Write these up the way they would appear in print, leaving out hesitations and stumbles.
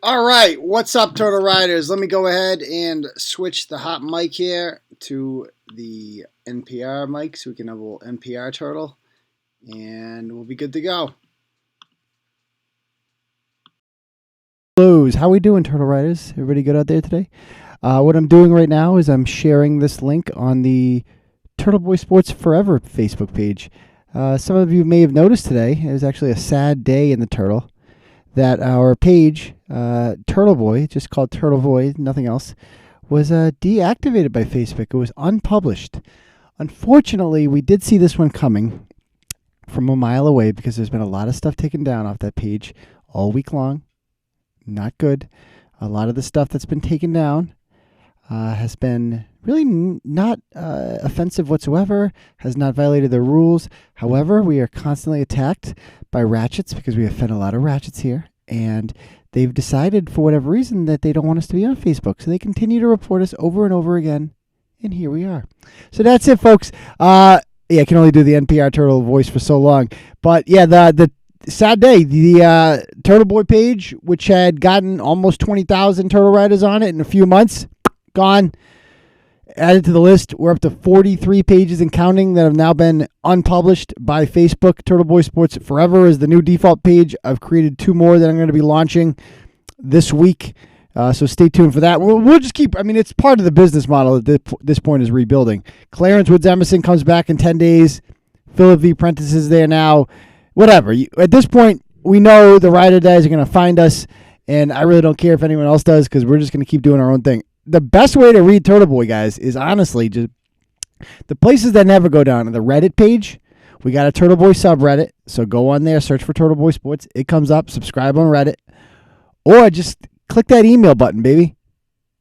All right, what's up, Turtle Riders? Let me go ahead and switch the hot mic here to the NPR mic so we can have a little NPR turtle, and we'll be good to go. Hello, how we doing, Turtle Riders? Everybody good out there today? What I'm doing right now is I'm sharing this link on the Turtle Boy Sports Forever Facebook page. Some of you may have noticed today, it was actually a sad day in the Turtle, that our page, Turtle Boy, just called Turtle Boy, nothing else, was deactivated by Facebook. It was unpublished. Unfortunately, we did see this one coming from a mile away because there's been a lot of stuff taken down off that page all week long. Not good. A lot of the stuff that's been taken down has been really not offensive whatsoever, has not violated the rules. However, we are constantly attacked by ratchets because we offend a lot of ratchets here, and they've decided for whatever reason that they don't want us to be on Facebook, so they continue to report us over and over again, and here we are. So that's it, folks. I can only do the NPR Turtle voice for so long, but yeah, the sad day. The Turtle Boy page, which had gotten almost 20,000 Turtle Riders on it in a few months, gone. Added to the list. We're up to 43 pages and counting that have now been unpublished by Facebook. Turtle Boy Sports Forever is the new default page. I've created 2 more that I'm going to be launching this week. So stay tuned for that. We'll just keep, it's part of the business model at this point is rebuilding. Clarence Woods Emerson comes back in 10 days. Philip V. Prentice is there now. Whatever. At this point, we know the Rider Days are going to find us, and I really don't care if anyone else does because we're just going to keep doing our own thing. The best way to read Turtle Boy, guys, is honestly just the places that never go down. The Reddit page, we got a Turtle Boy subreddit, so go on there, search for Turtle Boy Sports. It comes up, subscribe on Reddit, or just click that email button, baby.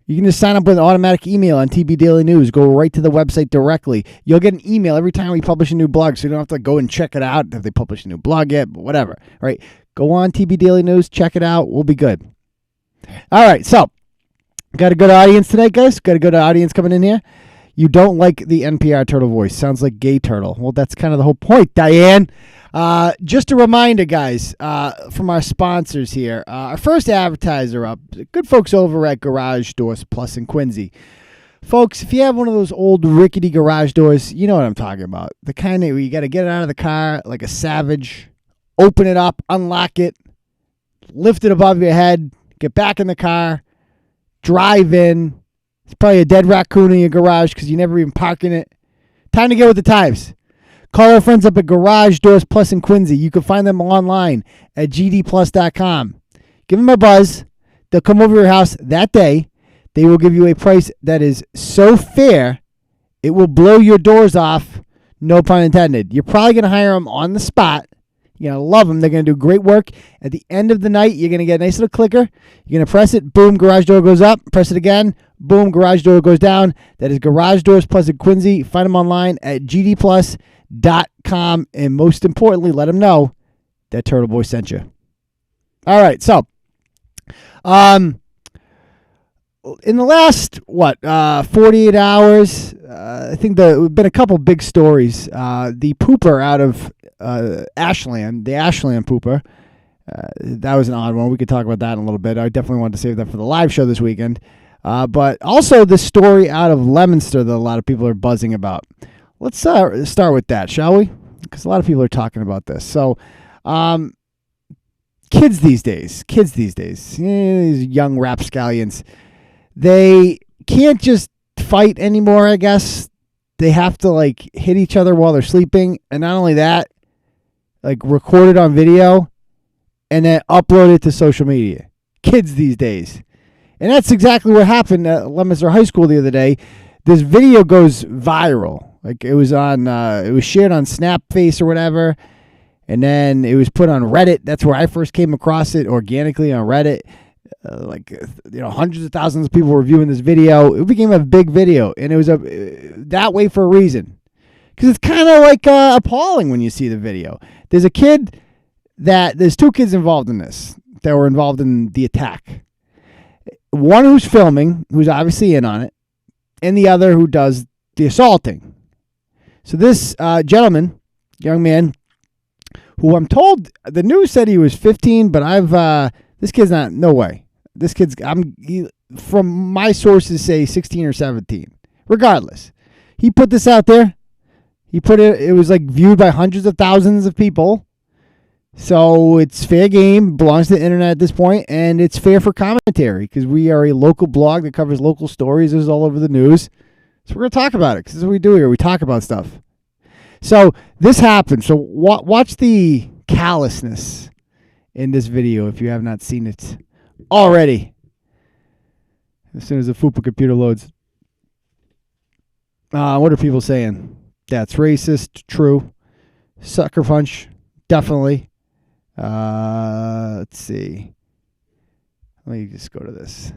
You can just sign up with an automatic email on TB Daily News. Go right to the website directly. You'll get an email every time we publish a new blog, so you don't have to go and check it out if they publish a new blog yet, but whatever. All right, go on TB Daily News, check it out. We'll be good. All right, so got a good audience today, guys. Got a good audience coming in here. You don't like the NPR Turtle voice. Sounds like gay turtle. Well, that's kind of the whole point, Diane. Just a reminder, guys, from our sponsors here. Our first advertiser up, good folks over at Garage Doors Plus in Quincy. Folks, if you have one of those old rickety garage doors, you know what I'm talking about. The kind where you got to get it out of the car like a savage, open it up, unlock it, lift it above your head, get back in the car, drive in. It's probably a dead raccoon in your garage because you never even park in it. Time to get with the times. Call our friends up at Garage Doors Plus in Quincy. You can find them online at gdplus.com. Give them a buzz. They'll come over to your house that day. They will give you a price that is so fair, it will blow your doors off, no pun intended. You're probably going to hire them on the spot. You're going to love them. They're going to do great work. At the end of the night, you're going to get a nice little clicker. You're going to press it. Boom, garage door goes up. Press it again. Boom, garage door goes down. That is Garage Doors Plus in Quincy. Find them online at gdplus.com. And most importantly, let them know that Turtle Boy sent you. All right, so in the last, 48 hours, I think there have been a couple big stories. The pooper out of Ashland, the Ashland pooper, that was an odd one. We could talk about that in a little bit. I definitely wanted to save that for the live show this weekend. But also the story out of Leominster that a lot of people are buzzing about. Let's start with that, shall we? Because a lot of people are talking about this. So, kids these days, these young rapscallions, they can't just fight anymore, I guess. They have to, hit each other while they're sleeping. And not only that, record it on video and then upload it to social media. Kids these days. And that's exactly what happened at Leominster High School the other day. This video goes viral. It was shared on Snapface or whatever. And then it was put on Reddit. That's where I first came across it organically on Reddit. Hundreds of thousands of people were viewing this video. It became a big video, and it was that way for a reason. Because it's kind of appalling when you see the video. There's 2 kids involved in this that were involved in the attack. One who's filming, who's obviously in on it, and the other who does the assaulting. So this young man, who I'm told, the news said he was 15, but this kid's not, no way. This kid's, from my sources say 16 or 17. Regardless, he put this out there. He put it was like viewed by hundreds of thousands of people. So it's fair game, belongs to the internet at this point, and it's fair for commentary because we are a local blog that covers local stories. This is all over the news. So we're going to talk about it because this is what we do here. We talk about stuff. So this happened. So watch the callousness in this video if you have not seen it already. As soon as the FUPA computer loads. What are people saying? That's racist. True. Sucker punch. Definitely. Let's see. Let me just go to this.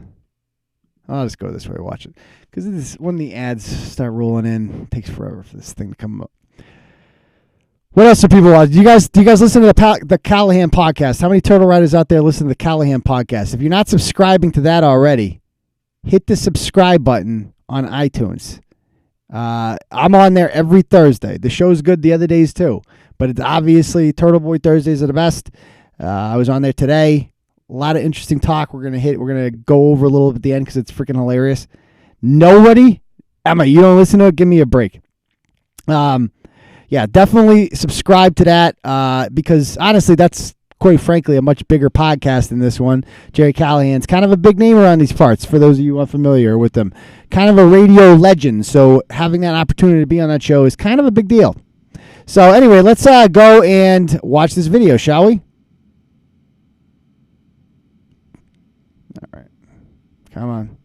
I'll just go to this way. Watch it. Because when the ads start rolling in, it takes forever for this thing to come up. What else are people watching? Do you guys listen to the Callahan podcast? How many Turtle Riders out there listen to the Callahan podcast? If you're not subscribing to that already, hit the subscribe button on iTunes. I'm on there every Thursday. The show's good the other days too, but it's obviously Turtle Boy Thursdays are the best. I was on there today. A lot of interesting talk. We're gonna go over a little bit at the end because it's freaking hilarious. Nobody, Emma, you don't listen to it? Give me a break. Yeah, definitely subscribe to that because honestly, that's quite frankly a much bigger podcast than this one. Jerry Callahan's kind of a big name around these parts for those of you unfamiliar with them. Kind of a radio legend, so having that opportunity to be on that show is kind of a big deal. So anyway, let's go and watch this video, shall we? All right. Come on.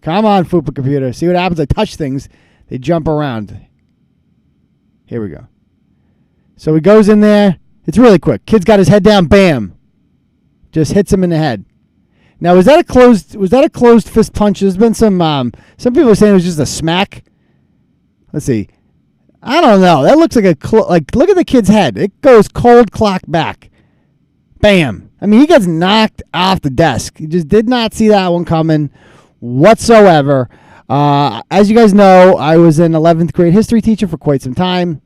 Come on, FUPA computer. See what happens? I touch things. They jump around. Here we go. So he goes in there. It's really quick. Kid's got his head down. Bam. Just hits him in the head. Now, was that a closed fist punch? There's been some people are saying it was just a smack. Let's see. I don't know. That looks like look at the kid's head. It goes cold clock back. Bam. I mean, he gets knocked off the desk. He just did not see that one coming whatsoever. As you guys know, I was an 11th grade history teacher for quite some time.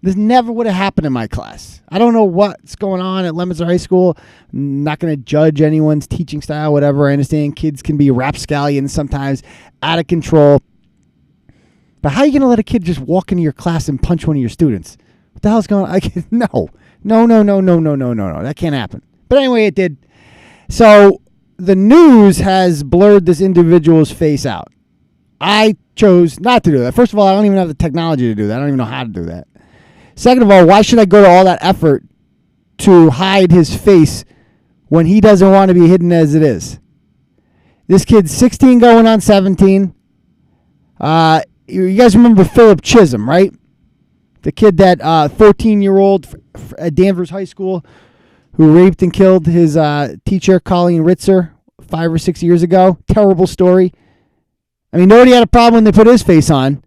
This never would have happened in my class. I don't know what's going on at Leominster High School. I'm not going to judge anyone's teaching style, whatever. I understand kids can be rapscallions sometimes, out of control. But how are you going to let a kid just walk into your class and punch one of your students? What the hell's going on? No. That can't happen. But anyway, it did. So the news has blurred this individual's face out. I chose not to do that. First of all, I don't even have the technology to do that. I don't even know how to do that. Second of all, why should I go to all that effort to hide his face when he doesn't want to be hidden as it is? This kid's 16 going on 17. You guys remember Philip Chisholm, right? The kid that 14-year-old at Danvers High School who raped and killed his teacher, Colleen Ritzer, 5 or 6 years ago. Terrible story. I mean, nobody had a problem when they put his face on.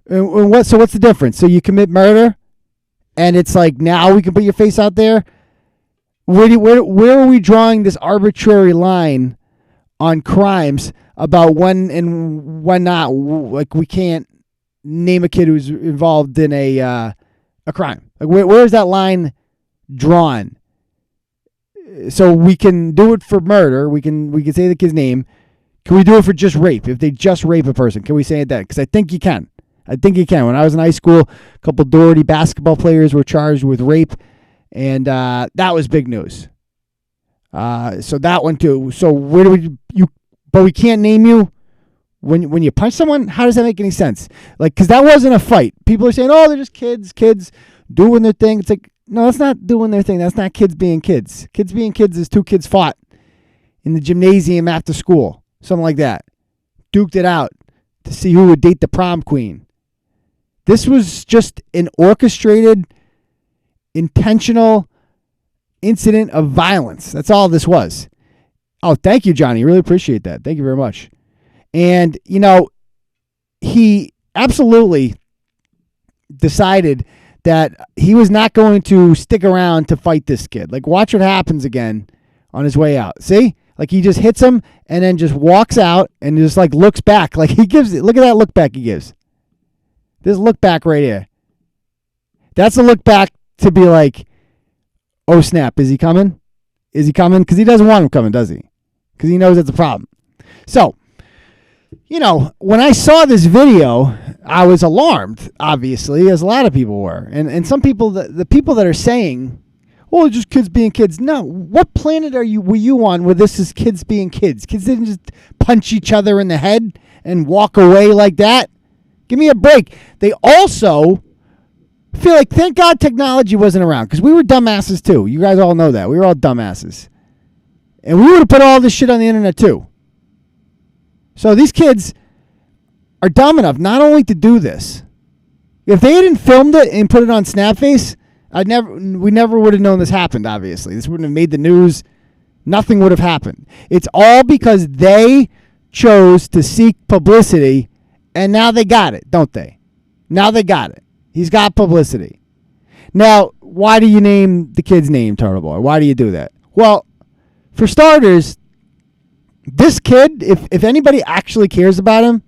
So what's the difference? So you commit murder, and it's like now we can put your face out there? Where are we drawing this arbitrary line on crimes about when and when not? Like we can't name a kid who's involved in a crime. Like where is that line drawn? So we can do it for murder. We can say the kid's name. Can we do it for just rape? If they just rape a person, can we say it then? Because I think you can. When I was in high school, a couple Doherty basketball players were charged with rape, and that was big news. So that one too. So where do but we can't name you when you punch someone? How does that make any sense? Like, because that wasn't a fight. People are saying, oh, they're just kids doing their thing. It's like, no, that's not doing their thing. That's not kids being kids. Kids being kids is two kids fought in the gymnasium after school. Something like that. Duked it out to see who would date the prom queen. This was just an orchestrated, intentional incident of violence. That's all this was. Oh, thank you, Johnny. Really appreciate that. Thank you very much. And, he absolutely decided that he was not going to stick around to fight this kid. Like, watch what happens again on his way out. See? Like, he just hits him and then just walks out and just, like, looks back. Like, look at that look back he gives. This look back right here. That's a look back to be like, oh, snap, is he coming? Is he coming? Because he doesn't want him coming, does he? Because he knows that's a problem. So, when I saw this video, I was alarmed, obviously, as a lot of people were. And some people, the people that are saying, oh, just kids being kids. No, what planet were you on where this is kids being kids? Kids didn't just punch each other in the head and walk away like that. Give me a break. They also feel like, thank God technology wasn't around, because we were dumbasses too. You guys all know that. We were all dumbasses. And we would have put all this shit on the internet too. So these kids are dumb enough not only to do this. If they hadn't filmed it and put it on Snapface, we never would have known this happened, obviously. This wouldn't have made the news. Nothing would have happened. It's all because they chose to seek publicity, and now they got it, don't they? Now they got it. He's got publicity. Now, why do you name the kid's name Turtle Boy? Why do you do that? Well, for starters, this kid, if anybody actually cares about him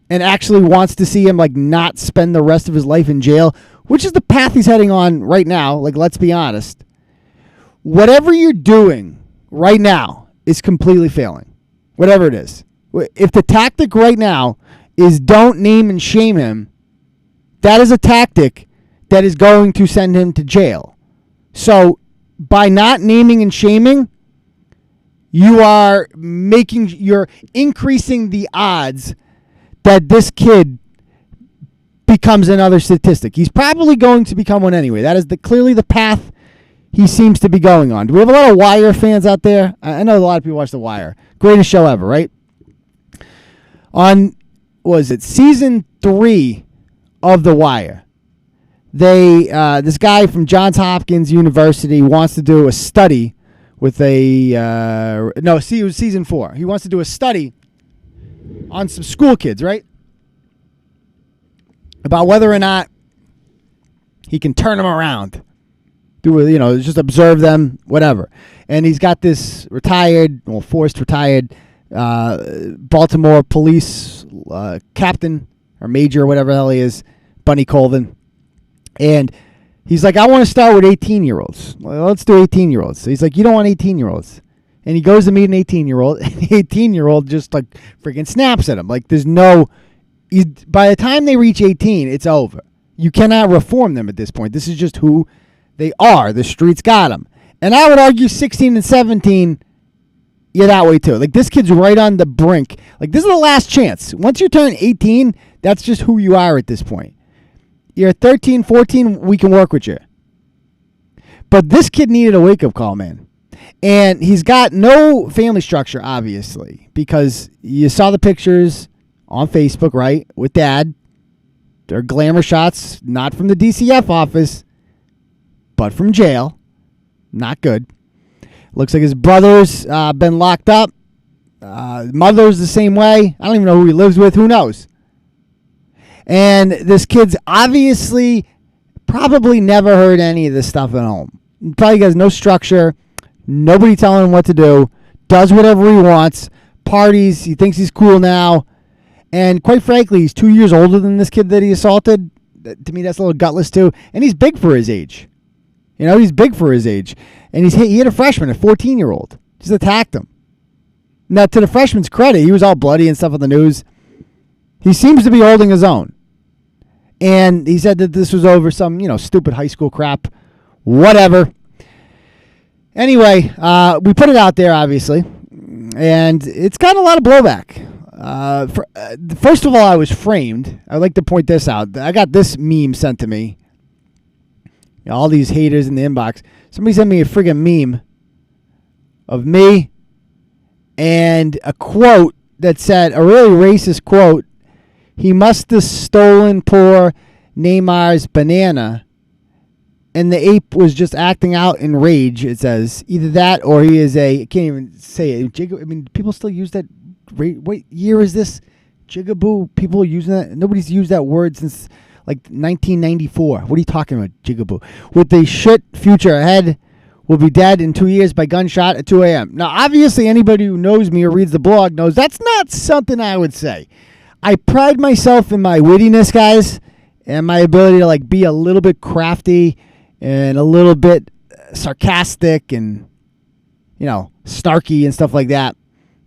and actually wants to see him not spend the rest of his life in jail, which is the path he's heading on right now, let's be honest, whatever you're doing right now is completely failing. Whatever it is. If the tactic right now is don't name and shame him, that is a tactic that is going to send him to jail. So by not naming and shaming, you're increasing the odds that this kid becomes another statistic. He's probably going to become one anyway. That is clearly the path he seems to be going on. Do we have a lot of Wire fans out there? I know a lot of people watch The Wire. Greatest show ever, right? On, season 3 of The Wire, this guy from Johns Hopkins University wants to do a study with it was season 4. He wants to do a study on some school kids, right? About whether or not he can turn them around. Just observe them, whatever. And he's got this forced retired Baltimore police captain or major or whatever the hell he is, Bunny Colvin. And he's like, I want to start with 18-year-olds. Well, let's do 18-year-olds. So he's like, you don't want 18-year-olds. And he goes to meet an 18-year-old, and the 18-year-old just freaking snaps at him. By the time they reach 18, it's over. You cannot reform them at this point. This is just who they are. The streets got them. And I would argue 16 and 17, you're that way too. This kid's right on the brink. This is the last chance. Once you turn 18, that's just who you are at this point. You're 13, 14, we can work with you. But this kid needed a wake-up call, man. And he's got no family structure, obviously, because you saw the pictures on Facebook, right, with Dad. They're glamour shots, not from the DCF office, but from jail. Not good. Looks like his brother's been locked up. Mother's the same way. I don't even know who he lives with. Who knows? And this kid's obviously probably never heard any of this stuff at home. Probably has no structure. Nobody telling him what to do. Does whatever he wants. Parties. He thinks he's cool now. And quite frankly, he's 2 years older than this kid that he assaulted. To me, that's a little gutless too. And he's big for his age. He's big for his age. And he hit a freshman, a 14-year-old. Just attacked him. Now, to the freshman's credit, he was all bloody and stuff on the news. He seems to be holding his own. And he said that this was over some, stupid high school crap. Whatever. Anyway, we put it out there, obviously. And it's got a lot of blowback. First of all, I was framed. I'd like to point this out. I got this meme sent to me. All these haters in the inbox. Somebody sent me a friggin' meme of me and a quote that said, a really racist quote, he must have stolen poor Neymar's banana, and the ape was just acting out in rage, it says. Either that or he is I can't even say it. People still use that. What year is this? Jigaboo? People are using that? Nobody's used that word since 1994. What are you talking about, Jigaboo? With the shit future ahead, will be dead in 2 years by gunshot at 2 a.m. Now, obviously, anybody who knows me or reads the blog knows that's not something I would say. I pride myself in my wittiness, guys, and my ability to be a little bit crafty and a little bit sarcastic and snarky and stuff like that.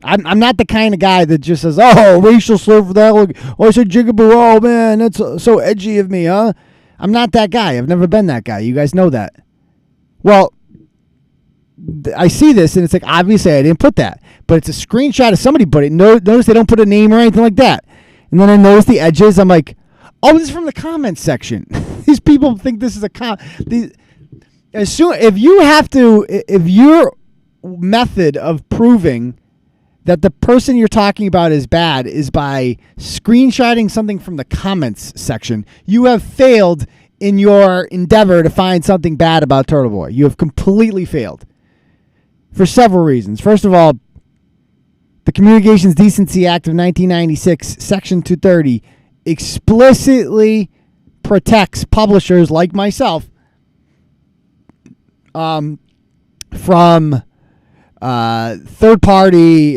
I'm not the kind of guy that just says, "Oh, racial slur for that." Look, oh, I said jigaboo. Oh man, that's so edgy of me, huh? I'm not that guy. I've never been that guy. You guys know that. Well, I see this and it's like, obviously I didn't put that, but it's a screenshot of somebody put it. Notice they don't put a name or anything like that. And then I notice the edges. I'm like, oh, this is from the comments section. These people think this is if your method of proving that the person you're talking about is bad is by screenshotting something from the comments section, you have failed in your endeavor to find something bad about Turtle Boy. You have completely failed for several reasons. First of all, the Communications Decency Act of 1996, Section 230, explicitly protects publishers like myself from third party,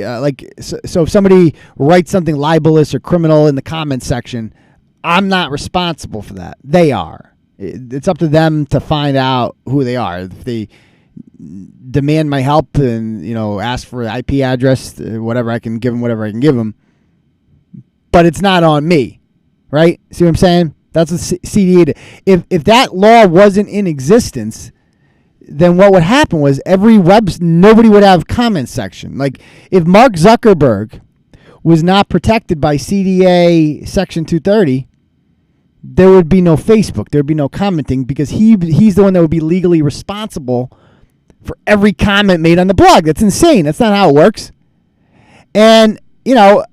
so if somebody writes something libelous or criminal in the comments section, I'm not responsible for that. They are. It's up to them to find out who they are. If they demand my help and ask for an IP address, whatever, I can give them whatever I can give them. But it's not on me, right? See what I'm saying? That's what CDA did. If that law wasn't in existence, then what would happen was nobody would have comments section. Like if Mark Zuckerberg was not protected by CDA Section 230, there would be no Facebook. There would be no commenting because he's the one that would be legally responsible for every comment made on the blog. That's insane. That's not how it works. And they're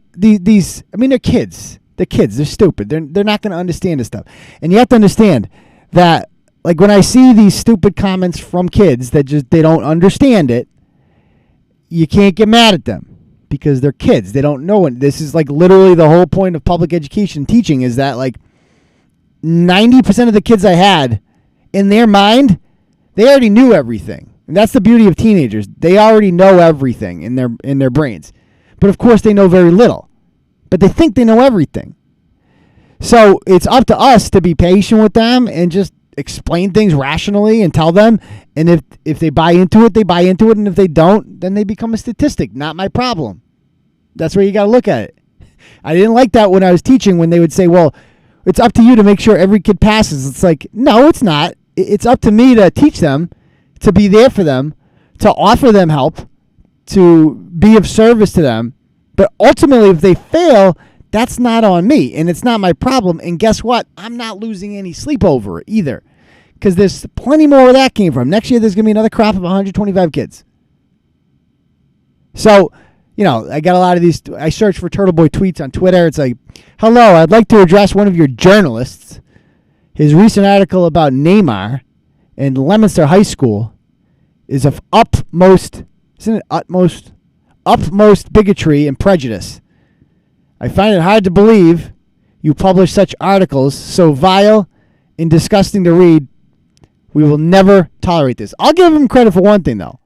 kids. They're kids. They're stupid. They're not going to understand this stuff. And you have to understand that, like, when I see these stupid comments from kids that they don't understand it, you can't get mad at them because they're kids. They don't know it. This is like literally the whole point of public education teaching is that like 90% of the kids I had, in their mind, they already knew everything. And that's the beauty of teenagers. They already know everything in their brains. But of course they know very little. But they think they know everything. So it's up to us to be patient with them and just explain things rationally and tell them. And if they buy into it, they buy into it. And if they don't, then they become a statistic. Not my problem. That's where you got to look at it. I didn't like that when I was teaching, when they would say, well, it's up to you to make sure every kid passes. It's like, no, it's not. It's up to me to teach them, to be there for them, to offer them help, to be of service to them. But ultimately, if they fail, that's not on me, and it's not my problem. And guess what? I'm not losing any sleep over it either, because there's plenty more where that came from. Next year, there's going to be another crop of 125 kids. So, I got a lot of these. I search for Turtle Boy tweets on Twitter. It's like, hello, I'd like to address one of your journalists. His recent article about Neymar and Leominster High School is of utmost bigotry and prejudice. I find it hard to believe you publish such articles so vile and disgusting to read. We will never tolerate this. I'll give him credit for one thing, though.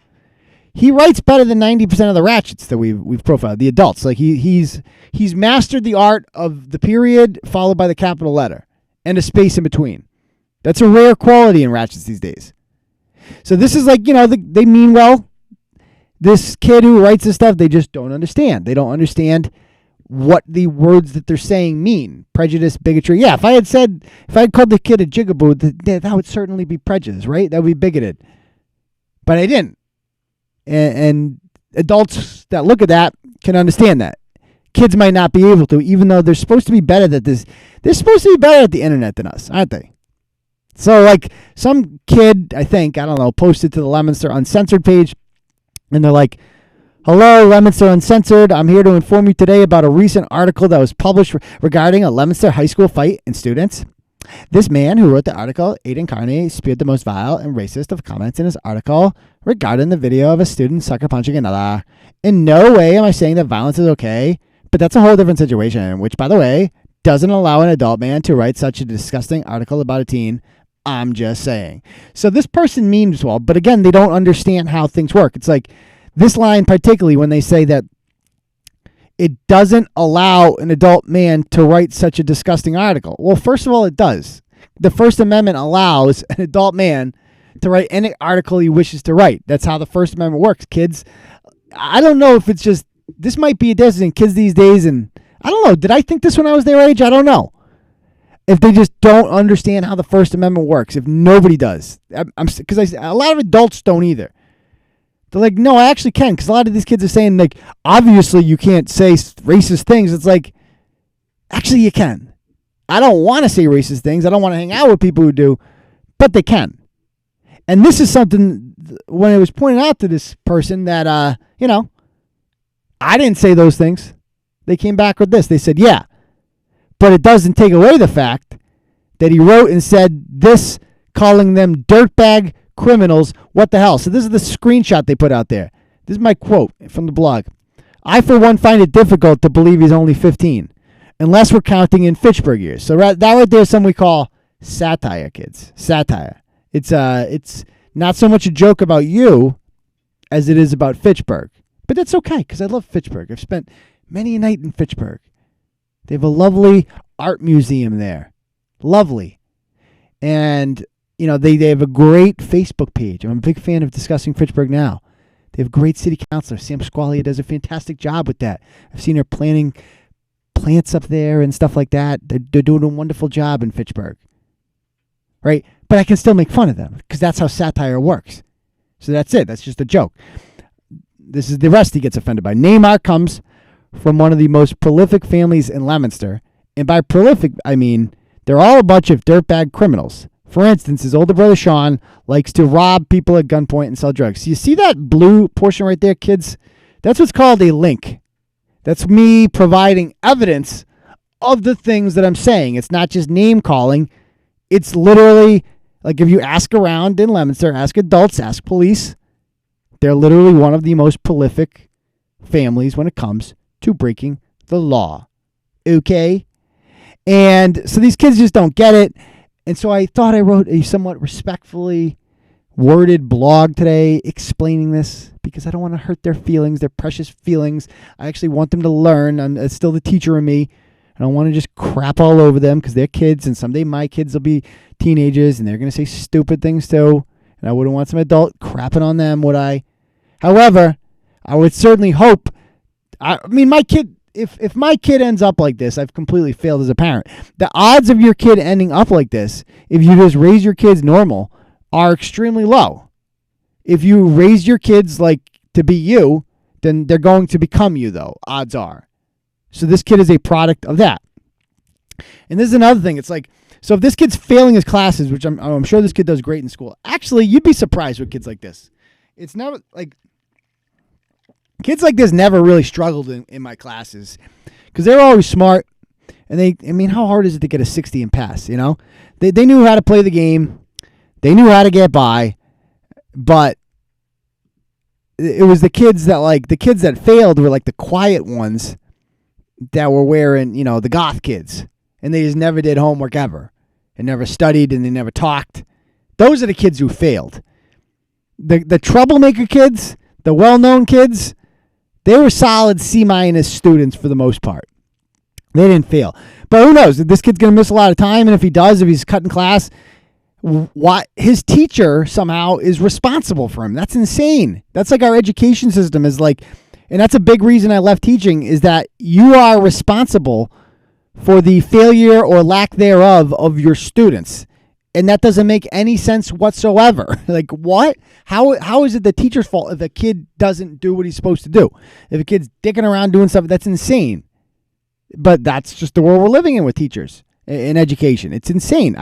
He writes better than 90% of the ratchets that we've profiled, the adults. Like he's mastered the art of the period followed by the capital letter and a space in between. That's a rare quality in ratchets these days. So this is like, they mean well. This kid who writes this stuff, they just don't understand. They don't understand what the words that they're saying mean. Prejudice, bigotry. Yeah, if I had called the kid a jigaboo, that would certainly be prejudice, right? That would be bigoted. But I didn't. And adults that look at that can understand that. Kids might not be able to, even though they're supposed to be better at this. They're supposed to be better at the internet than us, aren't they? So, like, some kid, I don't know, posted to the Leominster Uncensored page, and they're like, hello, Leominster Uncensored. I'm here to inform you today about a recent article that was published regarding a Leominster high school fight in students. This man who wrote the article, Aiden Carney, spewed the most vile and racist of comments in his article regarding the video of a student sucker punching another. In no way am I saying that violence is okay, but that's a whole different situation, which, by the way, doesn't allow an adult man to write such a disgusting article about a teen. I'm just saying. So this person means well, but again, they don't understand how things work. It's like this line particularly when they say that it doesn't allow an adult man to write such a disgusting article. Well, first of all, it does. The First Amendment allows an adult man to write any article he wishes to write. That's how the First Amendment works, kids. I don't know if it's just, this might be a difference in kids these days, and I don't know. Did I think this when I was their age? I don't know. If they just don't understand how the First Amendment works, if nobody does. Because a lot of adults don't either. They're like, no, I actually can, because a lot of these kids are saying, like, obviously you can't say racist things. It's like, actually you can. I don't want to say racist things. I don't want to hang out with people who do, but they can. And this is something, when it was pointed out to this person that, I didn't say those things. They came back with this. They said, yeah, but it doesn't take away the fact that he wrote and said this, calling them dirtbag criminals. What the hell? So this is the screenshot they put out there. This is my quote from the blog. I, for one, find it difficult to believe he's only 15, unless we're counting in Fitchburg years. So that right there is something we call satire, kids. Satire. It's not so much a joke about you as it is about Fitchburg. But that's okay, because I love Fitchburg. I've spent many a night in Fitchburg. They have a lovely art museum there. Lovely. And, they have a great Facebook page. I'm a big fan of Discussing Fitchburg Now. They have a great city councilor. Sam Squalia does a fantastic job with that. I've seen her planting plants up there and stuff like that. They're doing a wonderful job in Fitchburg. Right? But I can still make fun of them, because that's how satire works. So that's it. That's just a joke. This is the rest he gets offended by. Neymar comes from one of the most prolific families in Leominster. And by prolific, I mean they're all a bunch of dirtbag criminals. For instance, his older brother Sean likes to rob people at gunpoint and sell drugs. So you see that blue portion right there, kids? That's what's called a link. That's me providing evidence of the things that I'm saying. It's not just name calling. It's literally, like, if you ask around in Leominster, ask adults, ask police, they're literally one of the most prolific families when it comes to breaking the law. Okay? And so these kids just don't get it. And so I thought I wrote a somewhat respectfully worded blog today explaining this, because I don't want to hurt their feelings, their precious feelings. I actually want them to learn. It's still the teacher in me. I don't want to just crap all over them, because they're kids, and someday my kids will be teenagers, and they're going to say stupid things too. And I wouldn't want some adult crapping on them, would I? However, I would certainly hope, my kid, if my kid ends up like this, I've completely failed as a parent. The odds of your kid ending up like this, if you just raise your kids normal, are extremely low. If you raise your kids like to be you, then they're going to become you, though, odds are. So this kid is a product of that. And this is another thing. It's like, so if this kid's failing his classes, which I'm sure this kid does great in school. Actually, you'd be surprised with kids like this. It's never like, kids like this never really struggled in my classes, because they're always smart. And how hard is it to get a 60 and pass, They knew how to play the game. They knew how to get by. But it was the kids that failed were like the quiet ones that were wearing, the goth kids. And they just never did homework ever. And never studied, and they never talked. Those are the kids who failed. The troublemaker kids, the well-known kids, they were solid C- students for the most part. They didn't fail. But who knows? This kid's going to miss a lot of time, and if he's cutting class, his teacher somehow is responsible for him. That's insane. That's like our education system is like, and that's a big reason I left teaching, is that you are responsible for the failure or lack thereof of your students. And that doesn't make any sense whatsoever. Like, what? How is it the teacher's fault if a kid doesn't do what he's supposed to do? If a kid's dicking around doing stuff, that's insane. But that's just the world we're living in with teachers in education. It's insane.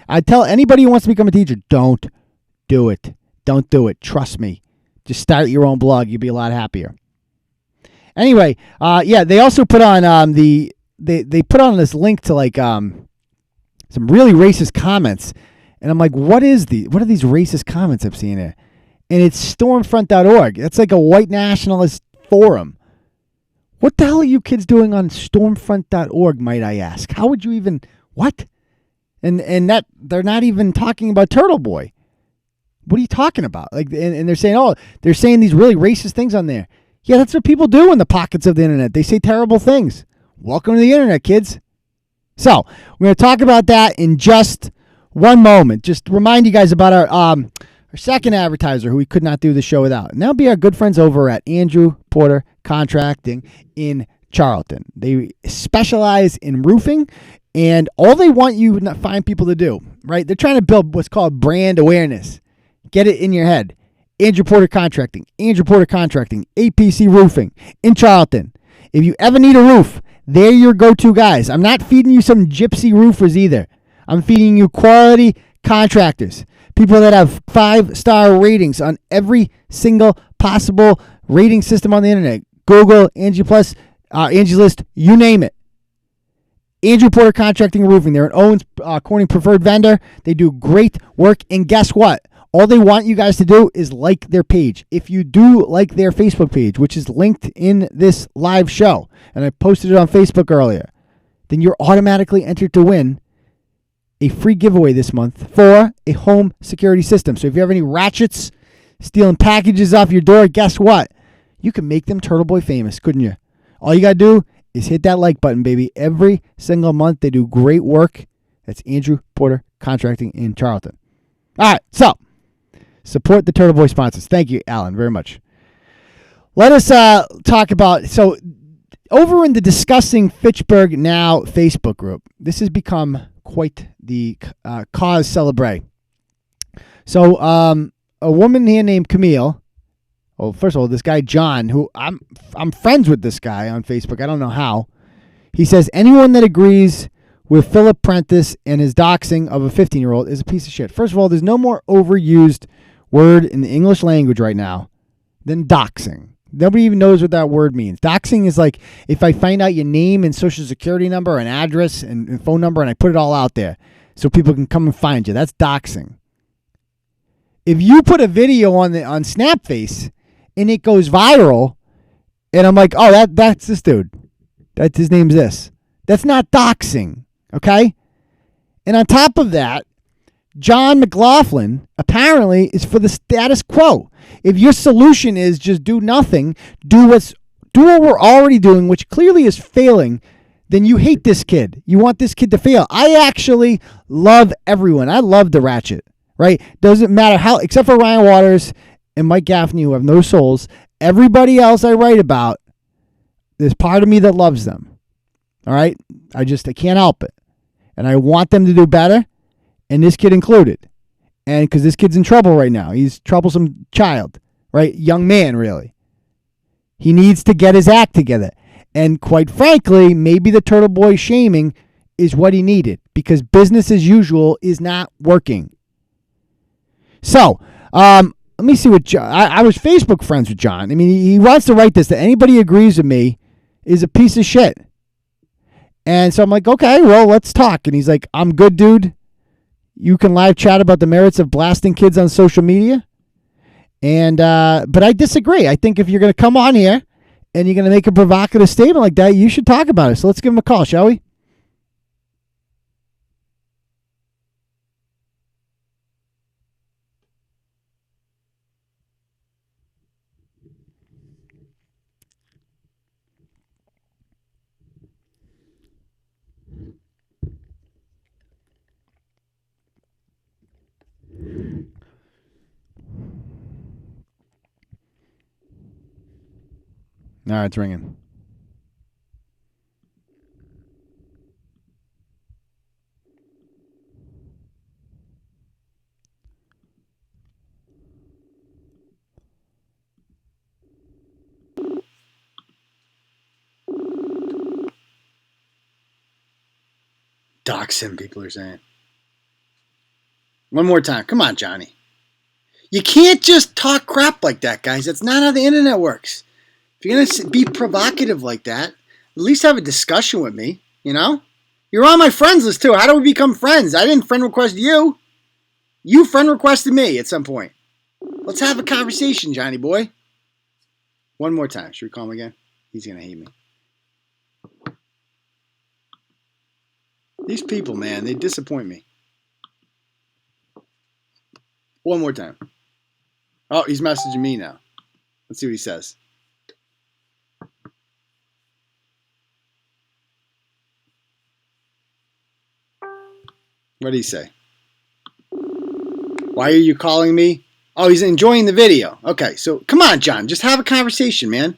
I'd tell anybody who wants to become a teacher, don't do it. Don't do it. Trust me. Just start your own blog. You'll be a lot happier. Anyway, they also put on they put on this link to like some really racist comments. And I'm like, what are these racist comments I'm seeing here? And it's stormfront.org. That's like a white nationalist forum. What the hell are you kids doing on stormfront.org, might I ask? How would you even, what? And that they're not even talking about Turtle Boy. What are you talking about? Like, and they're saying these really racist things on there. Yeah, that's what people do in the pockets of the internet. They say terrible things. Welcome to the internet, kids. So we're going to talk about that in just one moment. Just remind you guys about our our second advertiser who we could not do the show without. And that'll be our good friends over at Andrew Porter Contracting in Charlton. They specialize in roofing, and all they want you to find people to do, right? They're trying to build what's called brand awareness. Get it in your head. Andrew Porter Contracting, APC Roofing in Charlton. If you ever need a roof, they're your go-to guys. I'm not feeding you some gypsy roofers either. I'm feeding you quality contractors, people that have 5-star ratings on every single possible rating system on the internet. Google, Angie Plus, Angie's List, you name it. Andrew Porter Contracting and Roofing. They're an Owens Corning preferred vendor. They do great work, and guess what? All they want you guys to do is like their page. If you do like their Facebook page, which is linked in this live show, and I posted it on Facebook earlier, then you're automatically entered to win a free giveaway this month for a home security system. So if you have any ratchets stealing packages off your door, guess what? You can make them Turtle Boy famous, couldn't you? All you got to do is hit that like button, baby. Every single month, they do great work. That's Andrew Porter Contracting in Charlton. All right, so support the Turtle Boy sponsors. Thank you, Alan, very much. Let us talk about, so over in the Discussing Fitchburg Now Facebook group, this has become quite the cause celebre. So a woman here named Camille, well, first of all, this guy John, who I'm friends with this guy on Facebook. I don't know how. He says, anyone that agrees with Philip Prentice and his doxing of a 15-year-old is a piece of shit. First of all, there's no more overused word in the English language right now than doxing. Nobody even knows what that word means. Doxing is like if I find out your name and social security number and address and phone number and I put it all out there so people can come and find you. That's doxing. If you put a video on Snapface and it goes viral and I'm like, oh, that's this dude. His name's this. That's not doxing, okay? And on top of that, John McLaughlin apparently is for the status quo. If your solution is just do nothing, do what we're already doing, which clearly is failing, then you hate this kid. You want this kid to fail. I actually love everyone. I love the Ratchet, right? Doesn't matter how, except for Ryan Waters and Mike Gaffney, who have no souls. Everybody else I write about, there's part of me that loves them. All right? I can't help it. And I want them to do better. And this kid included. And because this kid's in trouble right now. He's a troublesome child, right? Young man, really. He needs to get his act together. And quite frankly, maybe the Turtle Boy shaming is what he needed. Because business as usual is not working. So, let me see what John... I was Facebook friends with John. I mean, he wants to write this, that anybody who agrees with me is a piece of shit. And so I'm like, okay, well, let's talk. And he's like, I'm good, dude. You can live chat about the merits of blasting kids on social media. And but I disagree. I think if you're going to come on here and you're going to make a provocative statement like that, you should talk about it. So let's give him a call, shall we? All right, it's ringing. Dox him, people are saying. One more time. Come on, Johnny. You can't just talk crap like that, guys. That's not how the internet works. If you're going to be provocative like that, at least have a discussion with me, you know? You're on my friends list, too. How do we become friends? I didn't friend request you. You friend requested me at some point. Let's have a conversation, Johnny boy. One more time. Should we call him again? He's going to hate me. These people, man, they disappoint me. One more time. Oh, he's messaging me now. Let's see what he says. What did he say? Why are you calling me? Oh, he's enjoying the video. Okay, so come on, John. Just have a conversation, man.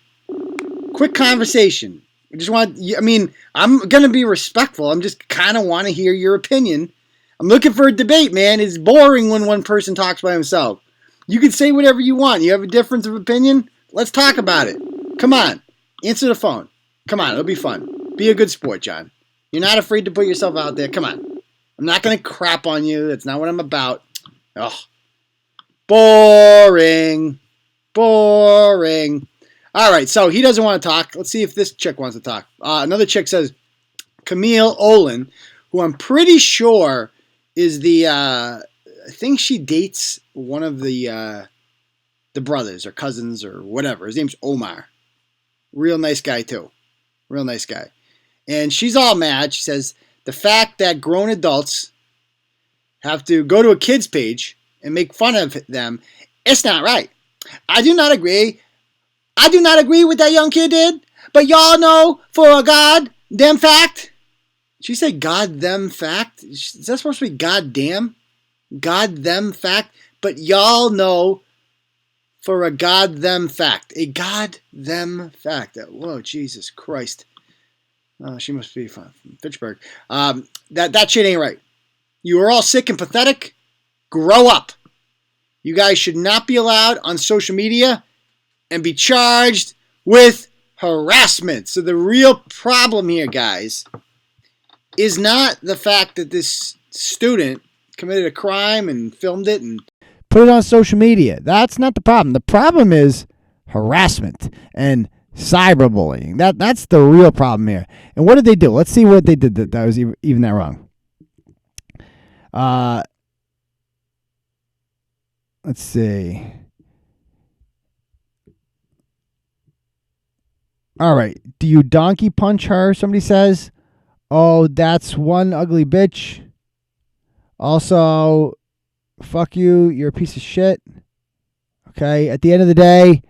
Quick conversation. I'm going to be respectful. I'm just kind of want to hear your opinion. I'm looking for a debate, man. It's boring when one person talks by himself. You can say whatever you want. You have a difference of opinion? Let's talk about it. Come on. Answer the phone. Come on. It'll be fun. Be a good sport, John. You're not afraid to put yourself out there. Come on. I'm not going to crap on you. That's not what I'm about. Oh. Boring. Boring. All right, so he doesn't want to talk. Let's see if this chick wants to talk. Another chick says, Camille Olin, who I'm pretty sure is I think she dates one of the brothers or cousins or whatever. His name's Omar. Real nice guy, too. Real nice guy. And she's all mad. She says, the fact that grown adults have to go to a kid's page and make fun of them, it's not right. I do not agree with that young kid did, but y'all know for a goddamn fact. She said goddamn fact? Is that supposed to be goddamn? Goddamn fact? But y'all know for a goddamn fact. A goddamn fact. Whoa, Jesus Christ. Oh, she must be from Fitchburg. That shit ain't right. You are all sick and pathetic. Grow up. You guys should not be allowed on social media and be charged with harassment. So the real problem here, guys, is not the fact that this student committed a crime and filmed it and put it on social media. That's not the problem. The problem is harassment and cyberbullying. That's the real problem here. And what did they do? Let's see what they did that was even that wrong. Let's see. All right. Do you donkey punch her? Somebody says. Oh, that's one ugly bitch. Also, fuck you. You're a piece of shit. Okay. At the end of the day,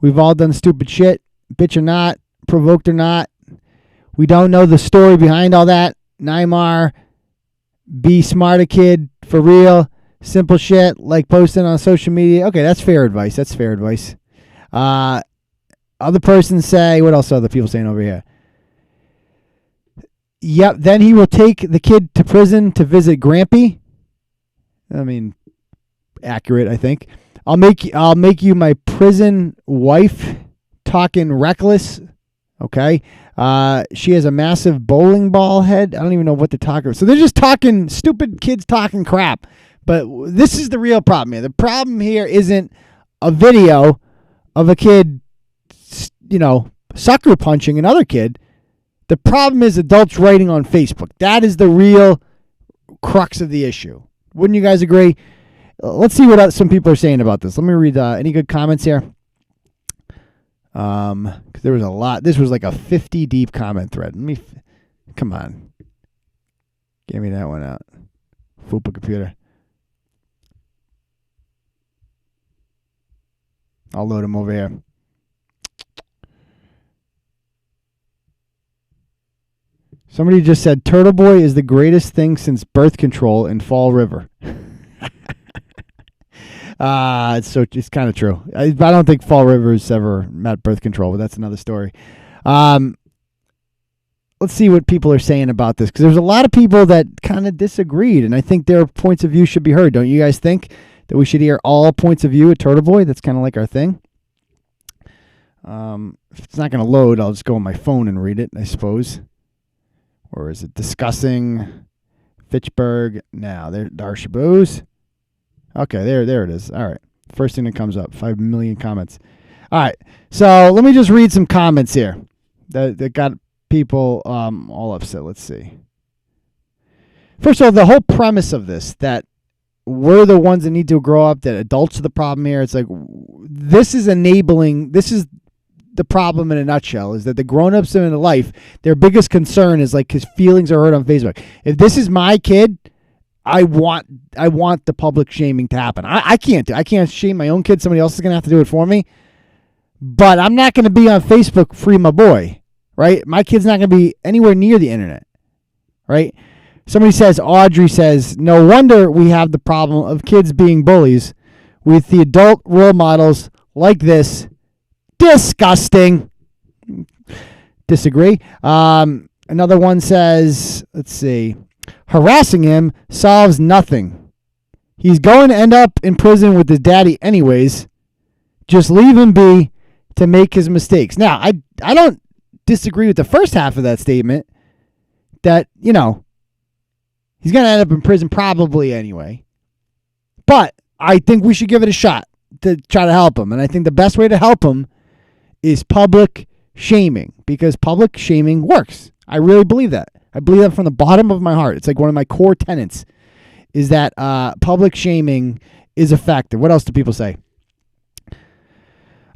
we've all done stupid shit. Bitch or not. Provoked or not. We don't know the story behind all that. Neymar. Be smarter, kid. For real. Simple shit like posting on social media. Okay, that's fair advice. Other persons say, what else are other people saying over here? Yep, then he will take the kid to prison to visit Grampy. I mean, accurate, I think. I'll make you my prison wife. Talking reckless. Okay. She has a massive bowling ball head. I don't even know what to talk about. So they're just talking, stupid kids talking crap. But this is the real problem here. The problem here isn't a video of a kid, sucker punching another kid. The problem is adults writing on Facebook. That is the real crux of the issue. Wouldn't you guys agree? Let's see what some people are saying about this. Let me read any good comments here. Because there was a lot. This was like a 50 deep comment thread. Come on. Give me that one out. Fupa computer. I'll load them over here. Somebody just said Turtle Boy is the greatest thing since birth control in Fall River. It's kind of true. I don't think Fall River's ever met birth control, but that's another story. Let's see what people are saying about this, because there's a lot of people that kind of disagreed, and I think their points of view should be heard. Don't you guys think that we should hear all points of view at Turtle Boy? That's kind of like our thing. If it's not going to load, I'll just go on my phone and read it, I suppose. Or is it discussing Fitchburg now? There, Darshaboos. Okay, there it is. All right. First thing that comes up. 5 million comments. All right. So let me just read some comments here that got people all upset. Let's see. First of all, the whole premise of this, that we're the ones that need to grow up, that adults are the problem here. It's like, this is the problem in a nutshell, is that the grown-ups in their life, their biggest concern is like his feelings are hurt on Facebook. If this is my kid, I want the public shaming to happen. I can't shame my own kid. Somebody else is going to have to do it for me. But I'm not going to be on Facebook free my boy, right? My kid's not going to be anywhere near the internet, right? Audrey says, no wonder we have the problem of kids being bullies. with the adult role models like this. Disgusting. Disagree. Another one says, let's see, harassing him solves nothing. He's going to end up in prison with his daddy anyways. Just leave him be to make his mistakes. Now, I don't disagree with the first half of that statement that, he's going to end up in prison probably anyway. But I think we should give it a shot to try to help him. And I think the best way to help him is public shaming, because public shaming works. I really believe that. I believe that from the bottom of my heart. It's like one of my core tenets is that public shaming is effective. What else do people say?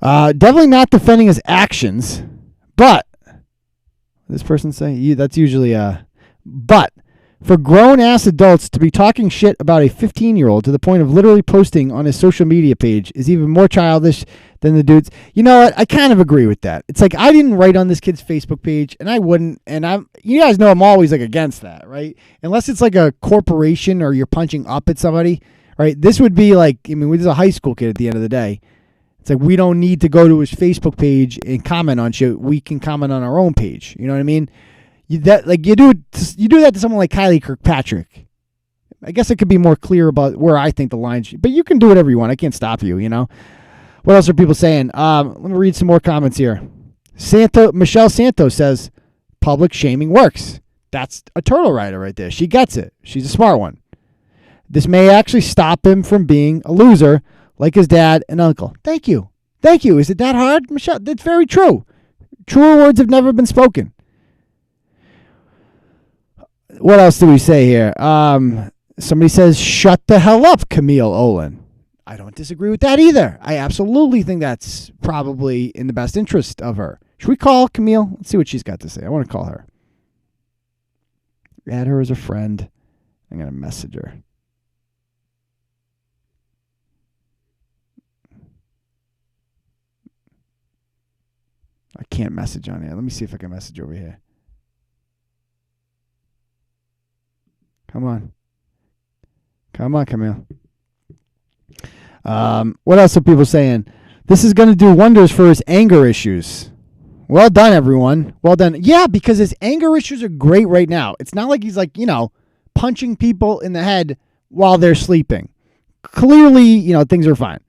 Definitely not defending his actions, but this person say that's usually but for grown-ass adults to be talking shit about a 15-year-old to the point of literally posting on his social media page is even more childish than the dudes. You know what? I kind of agree with that. It's like I didn't write on this kid's Facebook page, and I wouldn't. And you guys know I'm always like against that, right? Unless it's like a corporation or you're punching up at somebody, right? This would be like, this is a high school kid at the end of the day. It's like we don't need to go to his Facebook page and comment on shit. We can comment on our own page. You know what I mean? You do that to someone like Kylie Kirkpatrick. I guess it could be more clear about where I think the line should, but you can do whatever you want. I can't stop you, What else are people saying? Let me read some more comments here. Michelle Santos says, public shaming works. That's a turtle rider right there. She gets it. She's a smart one. This may actually stop him from being a loser like his dad and uncle. Thank you. Thank you. Is it that hard, Michelle? That's very true. Truer words have never been spoken. What else do we say here? Somebody says, shut the hell up, Camille Olin. I don't disagree with that either. I absolutely think that's probably in the best interest of her. Should we call Camille? Let's see what she's got to say. I want to call her. Add her as a friend. I'm going to message her. I can't message on here. Let me see if I can message over here. Come on. Come on, Camille. What else are people saying? This is going to do wonders for his anger issues. Well done, everyone. Well done. Yeah, because his anger issues are great right now. It's not like he's like, punching people in the head while they're sleeping. Clearly, things are fine.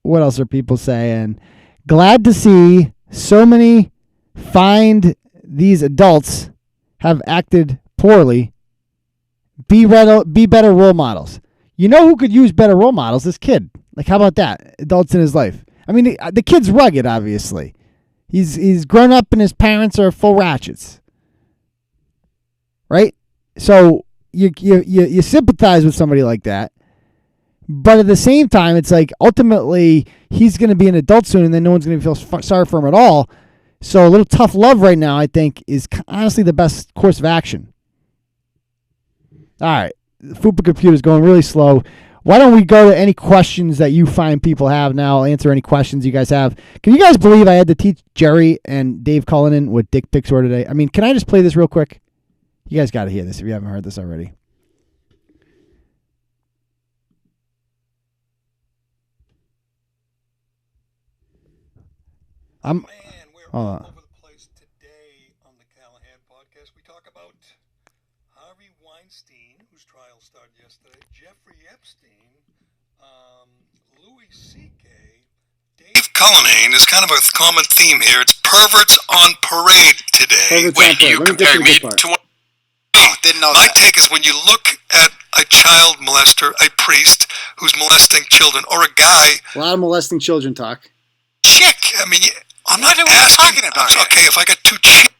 What else are people saying? Glad to see so many find these adults have acted poorly. Be better role models. You know who could use better role models? This kid. Like, how about that? Adults in his life. The kid's rugged, obviously. He's grown up and his parents are full ratchets. Right? So you sympathize with somebody like that. But at the same time, it's like ultimately he's going to be an adult soon and then no one's going to feel sorry for him at all. So a little tough love right now, I think, is honestly the best course of action. All right. The Fupa computer's going really slow. Why don't we go to any questions that you find people have now? I'll answer any questions you guys have. Can you guys believe I had to teach Jerry and Dave Cullinan what dick pics were today? Can I just play this real quick? You guys got to hear this if you haven't heard this already. Man, we're all over the place today on the Callahan podcast. We talk about Harvey Weinstein, whose trial started yesterday, Jeffrey Epstein, Louis C.K., Dave Cullinan. Is kind of a common theme here. It's perverts on parade today. When you compare me to one... didn't know my take is when you look at a child molester, a priest who's molesting children, or a guy... A lot of molesting children talk. Chick, I'm not asking about it. Okay, if I got two shit,